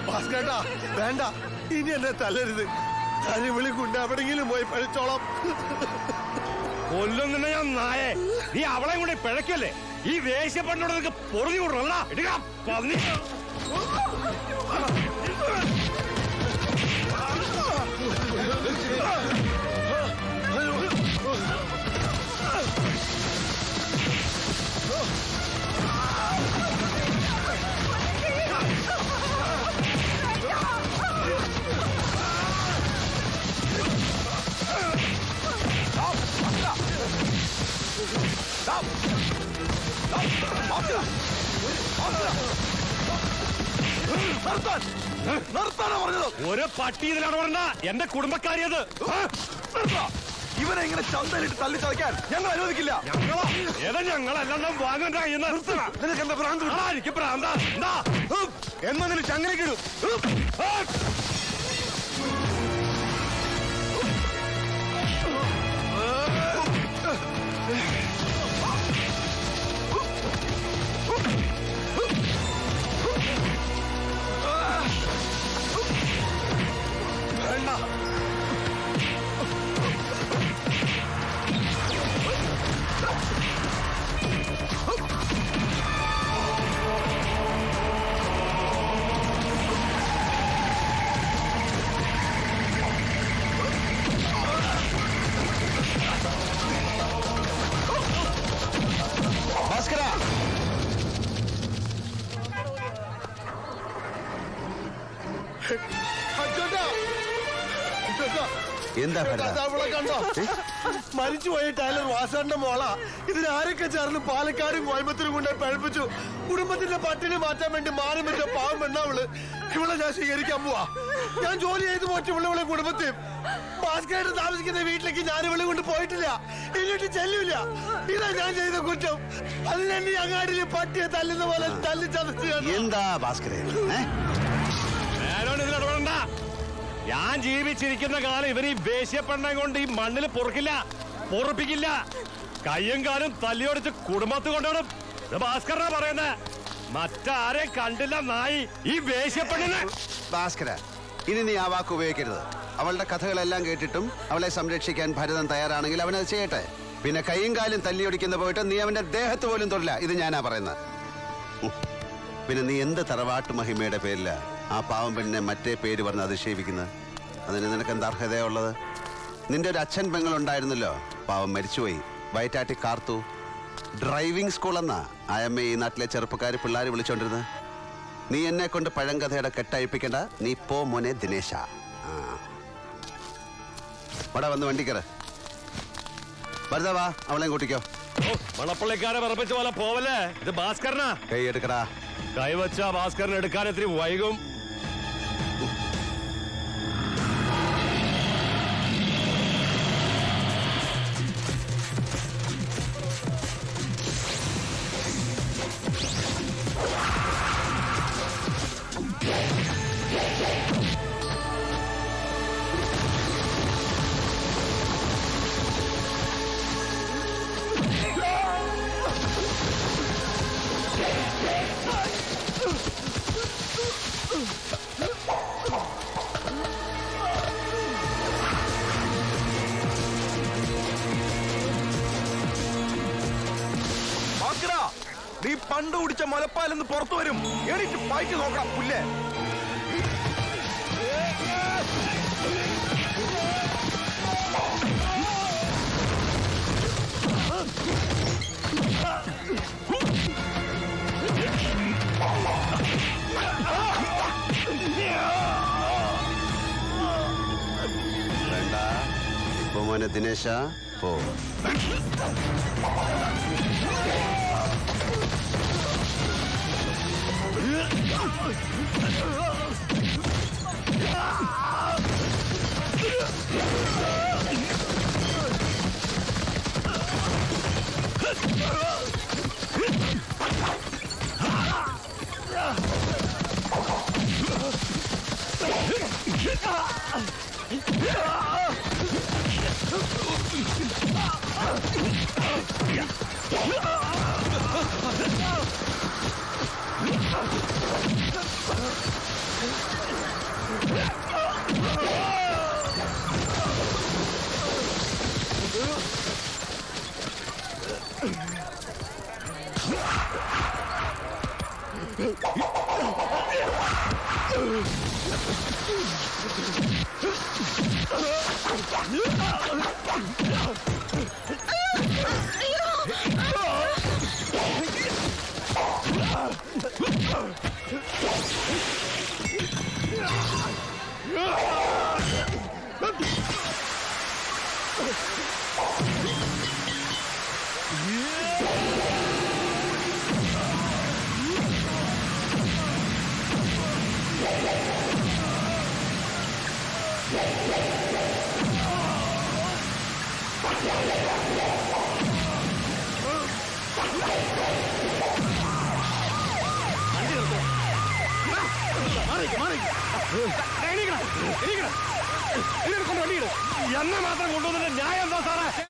ഭാസ്കരേട്ടാ വേണ്ട, ഇനി എന്നെ തല്ലരുത്. കരിവിളി കൊണ്ട് എവിടെങ്കിലും പോയി പഴിച്ചോളാം. കൊല്ലും നിന്നെ ഞാൻ നായേ. നീ അവളെ കൂടെ പിഴക്കല്ലേ? ഈ വേശ്യപ്പെണ്ണോട് നിനക്ക് പൊറുതി കൊടുക്കണ എടുക്കാം. ഒരു പട്ടി ഇതിലാണ് പറഞ്ഞ എന്റെ കുടുംബക്കാരിയത്. ഇവനെ ഇങ്ങനെ ചന്തലിട്ട് തല്ലി ചതയ്ക്കാൻ ഞങ്ങൾ അനുവദിക്കില്ല. ഞങ്ങളെല്ലാം വാങ്ങാൻ നിനക്ക് എന്താ ഭ്രാന്ത്? എനിക്ക് ഭ്രാന്താ. എന്നതിന് ചങ്ങലക്കിടും. എന്താ കണ്ടോ? മരിച്ചുപോയ ടൈലർ വാസന്റെ മോളാ. ഇതിനാരൊക്കെ ചേർന്ന് പാലക്കാടും കോയമ്പത്തൂരും കൊണ്ട് പഴിപ്പിച്ചു. കുടുംബത്തിന്റെ പട്ടിണി മാറ്റാൻ വേണ്ടി മാറി വെച്ച പാവം പെണ്ണാവള്. ഇവളെ ഞാൻ സ്വീകരിക്കാൻ പോവാ. ഞാൻ ജോലി ചെയ്ത് പോറ്റി ഇവളെ കുടുംബത്തെയും ഭാസ്കരായിട്ട് താമസിക്കുന്ന വീട്ടിലേക്ക് ഞാൻ ഇവളെ കൊണ്ട് പോയിട്ടില്ല, എന്നിട്ട് ചെല്ലൂല. ഇതാ ഞാൻ ചെയ്ത കുറ്റം. അതിനെന്നെ അങ്ങാടിയില് പട്ടിയെ തല്ലുന്ന പോലെ തല്ലി ചതച്ച്. എന്താ ഭാസ്കരേ ഞാൻ ജീവിച്ചിരിക്കുന്ന കാലം ഇവർ ഈ വേശ്യപ്പെണ്ണ കൊണ്ട് ഈ മണ്ണിൽ പൊറപ്പിക്കില്ല. കയ്യും കാലും തല്ലിയോടിച്ച് കുടുംബത്ത് കൊണ്ടുപോകും. ഭാസ്കരനാ പറയുന്നത്. മറ്റാരെ കണ്ടില്ല നായി ഈ വേശ്യപ്പെണ്ണിനെ. ഭാസ്കര, ഇനി നീ ആ വാക്ക് ഉപയോഗിക്കരുത്. അവളുടെ കഥകളെല്ലാം കേട്ടിട്ടും അവളെ സംരക്ഷിക്കാൻ ഭരതൻ തയ്യാറാണെങ്കിൽ അവനത് ചെയ്യട്ടെ. പിന്നെ കയ്യും കാലും തല്ലിയൊടിക്കുന്ന പോയിട്ട് നീ അവന്റെ ദേഹത്ത് പോലും തൊടില്ല. ഇത് ഞാനാ പറയുന്നത്. പിന്നെ നീ എന്ത് തറവാട്ട് മഹിമയുടെ പേരില ആ പാവം പെണ്ണിനെ മറ്റേ പേര് പറഞ്ഞ് അധിക്ഷേപിക്കുന്നത്? അതിന് നിനക്ക് എന്താ അർഹതയുള്ളത്? നിന്റെ ഒരു അച്ഛൻ പെങ്ങളുണ്ടായിരുന്നല്ലോ, പാവം മരിച്ചുപോയി. വയറ്റാട്ടി കാർത്തു. ഡ്രൈവിംഗ് സ്കൂളെന്നാ അയമ്മ ഈ നാട്ടിലെ ചെറുപ്പക്കാർ പിള്ളേർ വിളിച്ചോണ്ടിരുന്നത്. നീ എന്നെ കൊണ്ട് പഴങ്കഥയുടെ കെട്ടഴിപ്പിക്കണ്ട. നീ പോ മോനെ ദിനേശ. അവിടെ വന്ന് വണ്ടിക്കറ. ഭരതവാ, അവളെയും കൂട്ടിക്കോ. മണപ്പള്ളിക്കാരെ പറപ്പിച്ച പോലെ പോവല്ലേ. ഇത് ഭാസ്കരനാ. കൈ എടുക്കടാ. കൈവച്ച ഭാസ്കരൻ എടുക്കാൻ ഇത്തിരി വൈകും. നീ പണ്ട് കുടിച്ച മുലപ്പാലെന്ന് പുറത്തു വരും. എണീറ്റ് പായിക്ക് നോക്കണം പുല്ലേ. വേണ്ട, ഇപ്പൊ മോനെ ദിനേശ പോ. എന്നെ മാത്രം കൊണ്ടുവന്നിട്ട് ന്യായം എന്താ സാറേ?